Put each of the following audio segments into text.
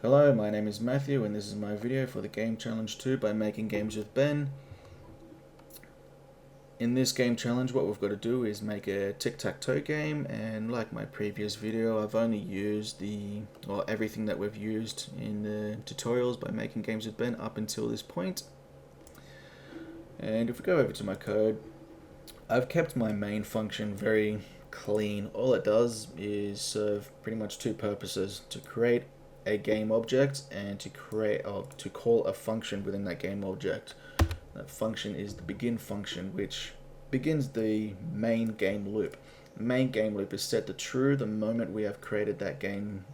Hello, my name is Matthew and this is my video for the Game Challenge 2 by Making Games with Ben. In this game challenge what we've got to do is make a tic-tac-toe game, and like my previous video I've only used everything that we've used in the tutorials by Making Games with Ben up until this point. And if we go over to my code, I've kept my main function very clean. All it does is serve pretty much two purposes: to create a game object and to call a function within that game object. That function is the begin function, which begins the main game loop. The main game loop is set to true the moment we have created that game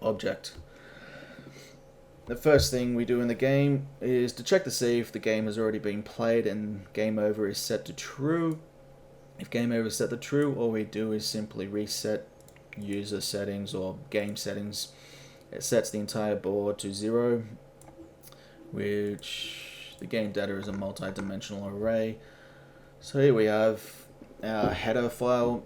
object. The first thing we do in the game is to check to see if the game has already been played and game over is set to true. If game over is set to true, all we do is simply reset user settings or game settings. It sets the entire board to 0, which the game data is a multi-dimensional array. So here we have our header file,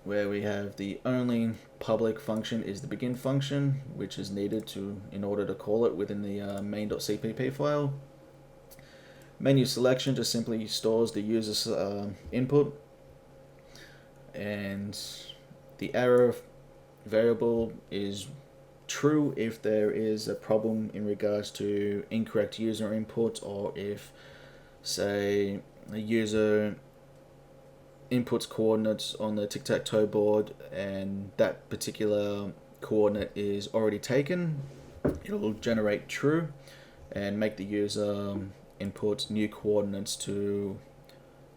where we have the only public function is the begin function, which is needed in order to call it within the main.cpp file. Menu selection just simply stores the user's input, and the error variable is true if there is a problem in regards to incorrect user input, or if, say, a user inputs coordinates on the tic-tac-toe board and that particular coordinate is already taken, it'll generate true and make the user input new coordinates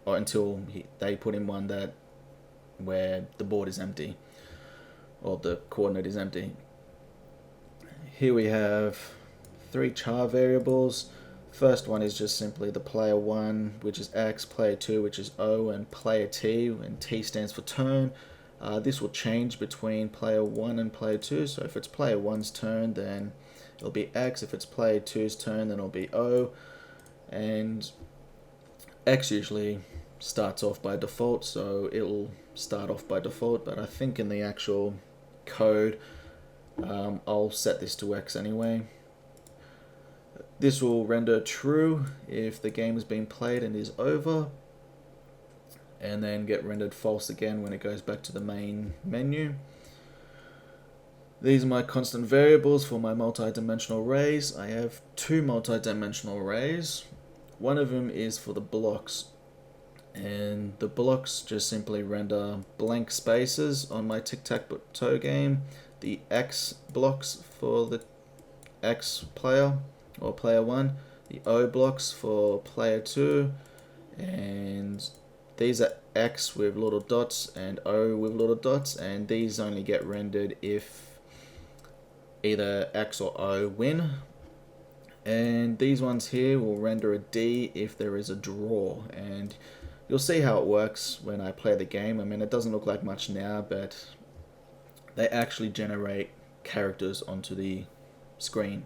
until they put in one where the board is empty or the coordinate is empty. Here we have three char variables. First one is just simply the player 1, which is X, player 2, which is O, and player T, and T stands for turn. This will change between player 1 and player 2, so if it's player 1's turn then it'll be X, if it's player 2's turn then it'll be O, and X usually starts off by default, so it'll start off by default, but I think in the actual code I'll set this to X anyway. This will render true if the game has been played and is over, and then get rendered false again when it goes back to the main menu. These are my constant variables for my multi-dimensional arrays. I have two multi-dimensional arrays. One of them is for the blocks, and the blocks just simply render blank spaces on my tic-tac-toe game. The X blocks for the X player or player 1, the O blocks for player 2, and these are X with little dots and O with little dots, and these only get rendered if either X or O win. And these ones here will render a D if there is a draw, and you'll see how it works when I play the game. I mean, it doesn't look like much now, but they actually generate characters onto the screen.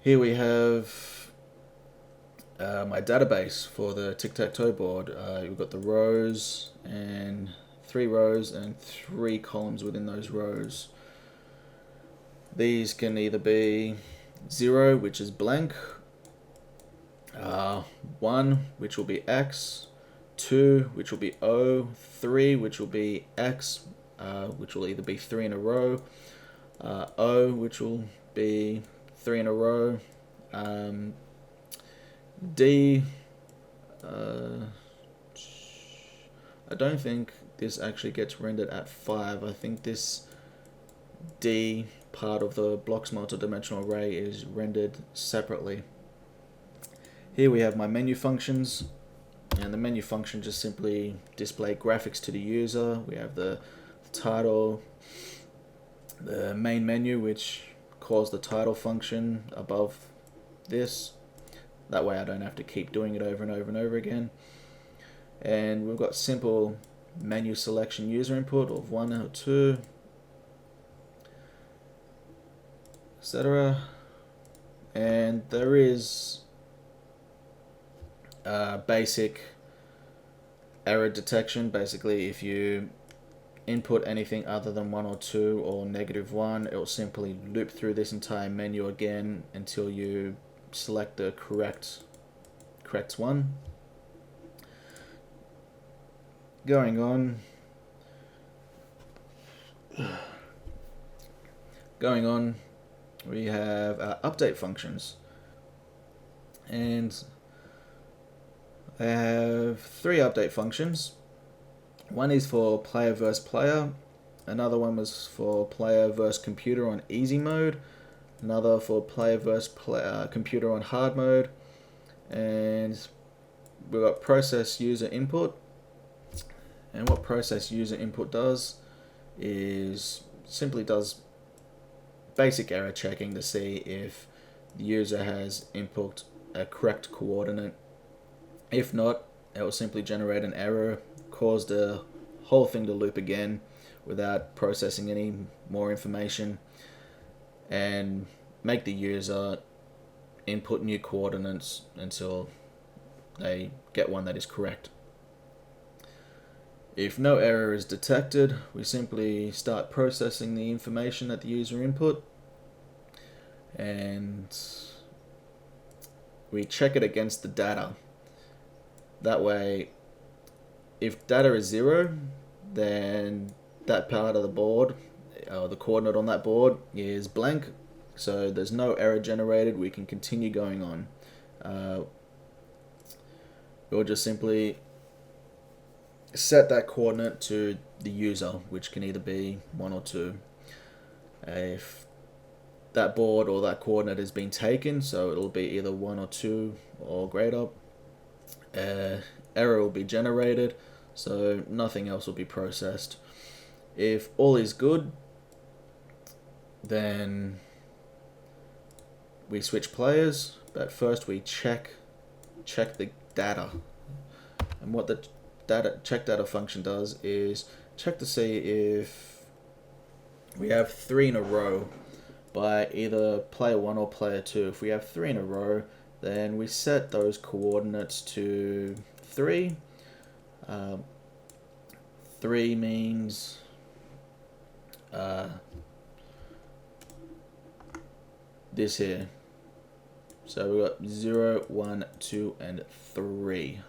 Here we have my database for the tic-tac-toe board. We've got the rows, and 3 rows and 3 columns within those rows. These can either be 0, which is blank, 1, which will be X, 2, which will be O, 3, which will be X, which will either be 3 in a row, O, which will be 3 in a row, D, I don't think this actually gets rendered at 5. I think this D part of the blocks multi-dimensional array is rendered separately. Here we have my menu functions, and the menu function just simply display graphics to the user. We have the title, the main menu, which calls the title function above this. That way I don't have to keep doing it over and over and over again. And we've got simple menu selection user input of 1 or 2, etc. And there is basic error detection. Basically, if you input anything other than 1 or 2 or -1, it will simply loop through this entire menu again until you select the correct one. Going on, we have update functions, and I have 3 update functions. One is for player versus player, another one was for player versus computer on easy mode, another for player versus computer on hard mode, and we've got process user input. And what process user input does is simply does basic error checking to see if the user has input a correct coordinate. If not, it will simply generate an error, cause the whole thing to loop again without processing any more information, and make the user input new coordinates until they get one that is correct. If no error is detected, we simply start processing the information that the user input, and we check it against the data. That way, if data is 0, then that part of the board, the coordinate on that board is blank, so there's no error generated, we can continue going on. We'll just simply set that coordinate to the user, which can either be 1 or 2. If that board or that coordinate has been taken, so it'll be either 1 or 2 or greater, error will be generated, so nothing else will be processed. If all is good, then we switch players, but first we check the data. And what the check data function does is check to see if we have 3 in a row by either player 1 or player 2. If we have 3 in a row, then we set those coordinates to 3. 3 means this here. So we've got 0, 1, 2, and 3.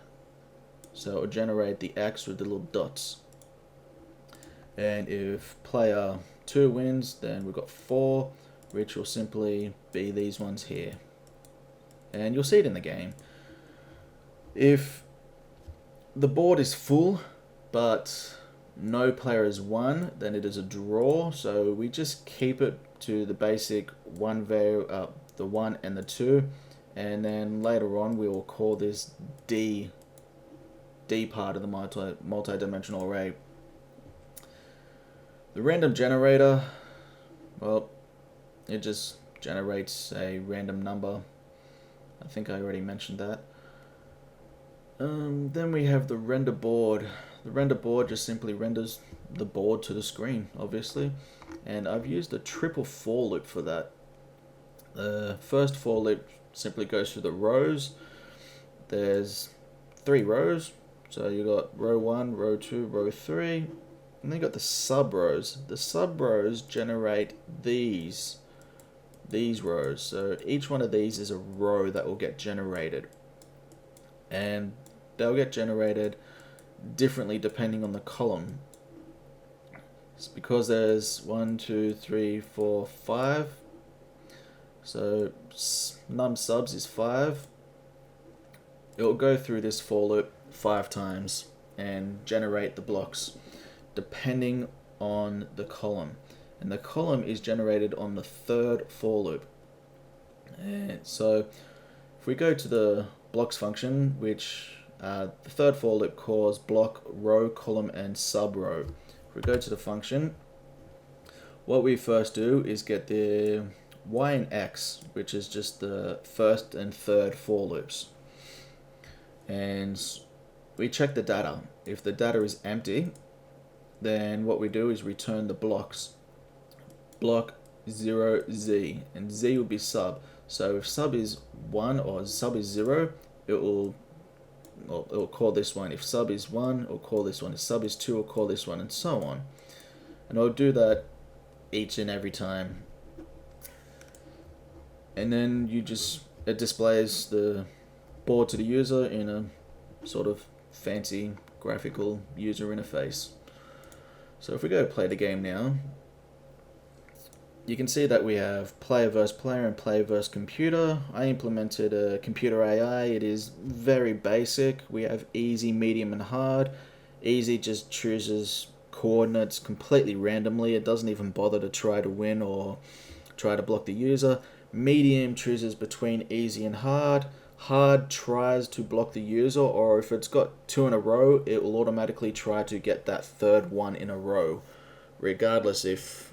So it'll generate the X with the little dots. And if player 2 wins, then we've got 4, which will simply be these ones here. And you'll see it in the game. If the board is full, but no player has won, then it is a draw. So we just keep it to the basic the 1 and the 2, and then later on we will call this D part of the multi-dimensional array. The random generator, well, it just generates a random number. I think I already mentioned that. Then we have the render board. The render board just simply renders the board to the screen, obviously, and I've used a triple for loop for that. The first for loop simply goes through the rows. There's 3 rows. So you got row 1, row 2, row 3, and then you got the sub rows. The sub rows generate these rows. So each one of these is a row that will get generated, and they'll get generated differently depending on the column. It's because there's 1, 2, 3, 4, 5. So num subs is 5. It will go through this for loop 5 times and generate the blocks depending on the column, and the column is generated on the 3rd for loop. And so if we go to the blocks function, which the 3rd for loop calls block, row, column, and sub row. If we go to the function, what we first do is get the y and x, which is just the 1st and 3rd for loops, and we check the data. If the data is empty, then what we do is return the blocks. Block 0, z, and z will be sub. So if sub is 1 or sub is 0, it will call this one. If sub is 1, it'll call this one. If sub is 2, it'll call this one, and so on. And I'll do that each and every time. And then it displays the board to the user in a sort of fancy graphical user interface. So if we go play the game now, you can see that we have player versus player and player versus computer. I implemented a computer AI. It is very basic. We have easy, medium, and hard. Easy just chooses coordinates completely randomly. It doesn't even bother to try to win or try to block the user. Medium chooses between easy and hard. Hard tries to block the user, or if it's got two in a row, it will automatically try to get that third one in a row, regardless if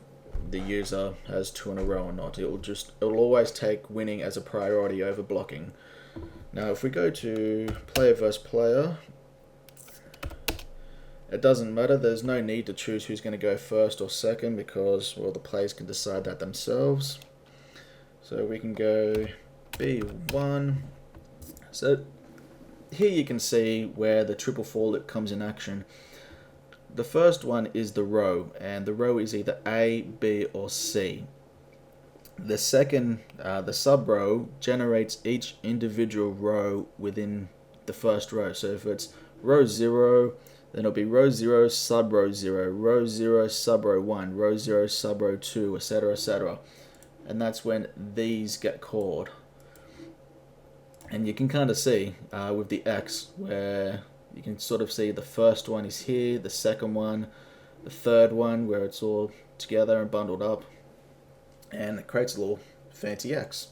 the user has two in a row or not. It'll always take winning as a priority over blocking. Now if we go to player versus player, it doesn't matter. There's no need to choose who's going to go first or second because, well, the players can decide that themselves. So we can go B1. So here you can see where the triple for loop comes in action. The first one is the row, and the row is either A, B, or C. The second, the sub row, generates each individual row within the first row. So if it's row 0, then it'll be row 0, sub row 0, row 0, sub row 1, row 0, sub row 2, etc., etc. And that's when these get called. And you can kind of see with the X where you can sort of see the first one is here, the second one, the third one where it's all together and bundled up, and it creates a little fancy X.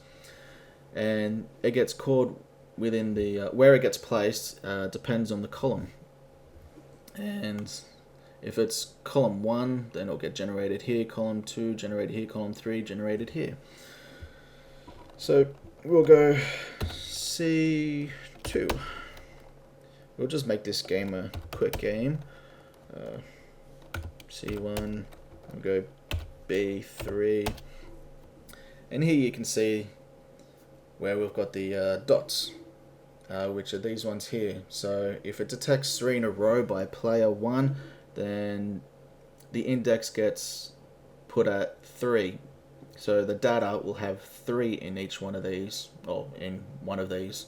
And it gets called within the where it gets placed depends on the column. And if it's column 1, then it'll get generated here, column 2 generated here, column 3 generated here. So we'll go C2. We'll just make this game a quick game. C1, we'll go B3. And here you can see where we've got the dots, which are these ones here. So if it detects 3 in a row by player 1, then the index gets put at 3. So the data will have 3 in each one of these, or in one of these,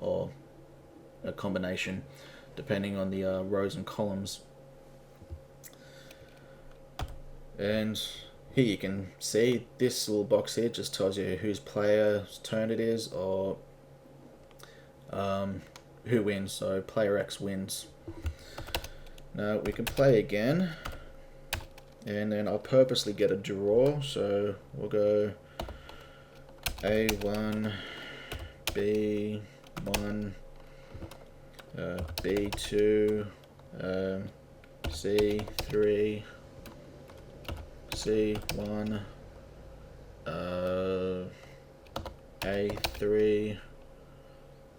or a combination, depending on the rows and columns. And here you can see this little box here just tells you whose player's turn it is, or who wins. So player X wins. Now we can play again, and then I'll purposely get a draw. So we'll go A1, B1, B2, C3, C1, A3,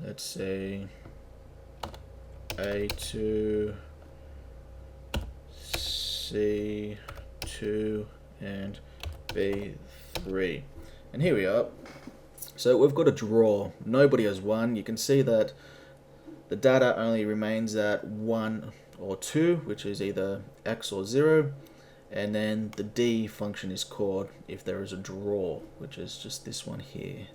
let's see, A2, C2, and B3. And here we are. So we've got a draw. Nobody has won. You can see that the data only remains at 1 or 2, which is either X or 0. And then the D function is called if there is a draw, which is just this one here.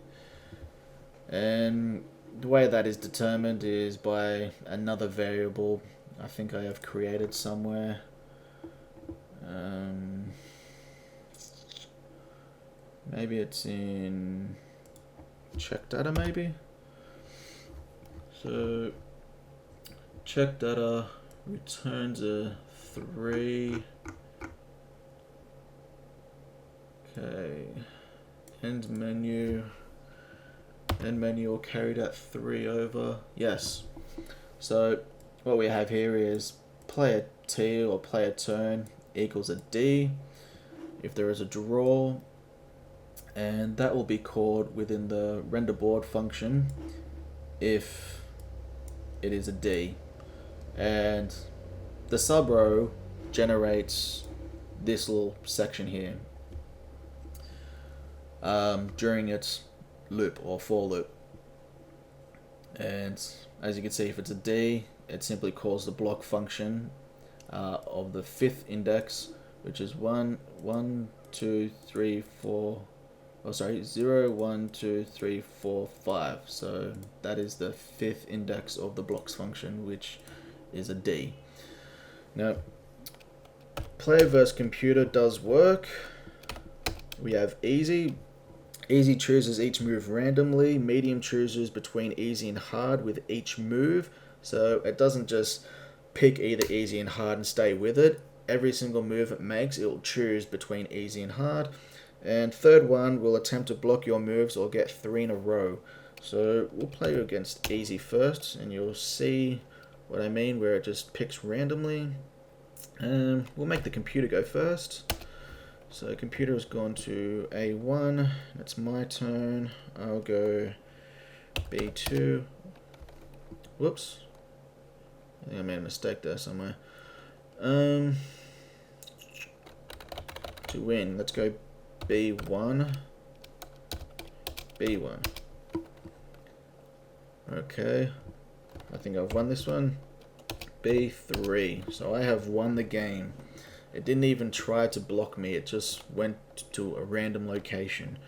And the way that is determined is by another variable I think I have created somewhere. Maybe it's in check data maybe. So check data returns a 3. Okay, end menu will carry that 3 over. Yes. So what we have here is player T or player turn equals a D if there is a draw, and that will be called within the render board function if it is a D. And the sub row generates this little section here during its loop or for loop. And as you can see, if it's a D, it simply calls the block function of the 5th index which is 1, 1, 2, 3, 4. Oh, sorry, 0, 1, 2, 3, 4, 5. So that is the 5th index of the blocks function, which is a D. Now, player versus computer does work. We have easy. Easy chooses each move randomly. Medium chooses between easy and hard with each move. So it doesn't just pick either easy and hard and stay with it. Every single move it makes, it will choose between easy and hard. And third one will attempt to block your moves or get 3 in a row. So we'll play against easy first, and you'll see what I mean, where it just picks randomly. We'll make the computer go first. So computer has gone to A1. It's my turn. I'll go B2. Whoops. I think I made a mistake there somewhere. To win, let's go B1. B1. Okay. I think I've won this one. B3. So I have won the game. It didn't even try to block me. It just went to a random location.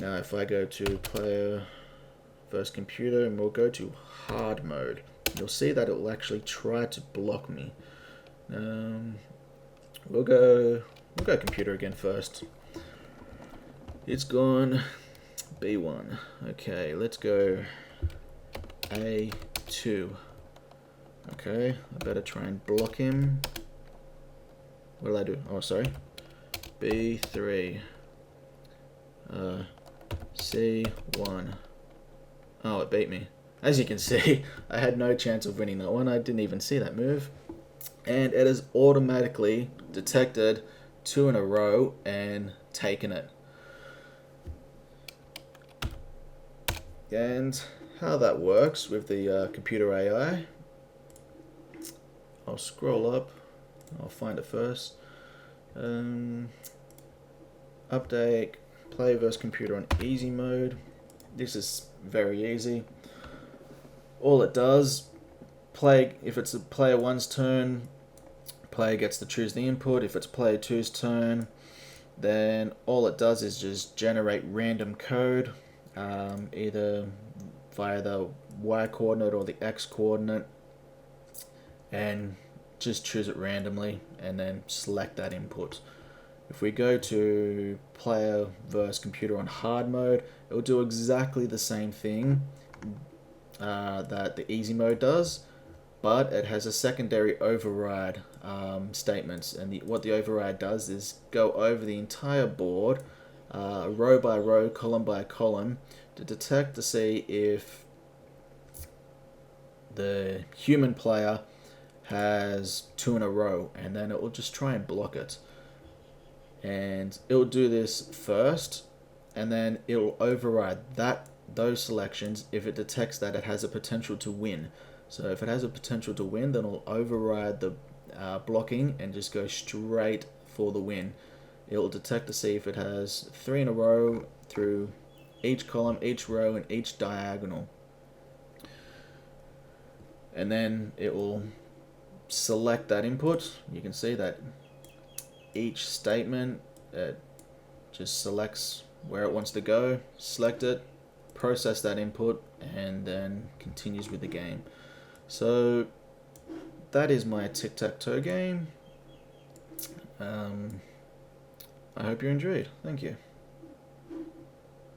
Now if I go to player versus computer, and we'll go to hard mode, you'll see that it will actually try to block me. We'll go computer again first. It's gone B1. Okay, let's go A2. Okay, I better try and block him. What did I do? Oh, sorry. B3. C1. Oh, it beat me. As you can see, I had no chance of winning that one. I didn't even see that move. And it has automatically detected 2 in a row and taken it. And how that works with the computer AI, I'll scroll up. I'll find it first. Update player versus computer on easy mode. This is very easy. All it does, if it's a player 1's turn, player gets to choose the input. If it's player 2's turn, then all it does is just generate random code, either via the Y coordinate or the X coordinate, and just choose it randomly and then select that input. If we go to player versus computer on hard mode, it will do exactly the same thing that the easy mode does, but it has a secondary override statements, and what the override does is go over the entire board, row by row, column by column, to detect to see if the human player has 2 in a row, and then it will just try and block it. And it will do this first, and then it will override those selections if it detects that it has a potential to win. So if it has a potential to win, then it'll override the blocking and just go straight for the win. It will detect to see if it has 3 in a row through each column, each row, and each diagonal. And then it will select that input. You can see that each statement, it just selects where it wants to go, select it, process that input, and then continues with the game. So that is my tic-tac-toe game. I hope you enjoyed. Thank you.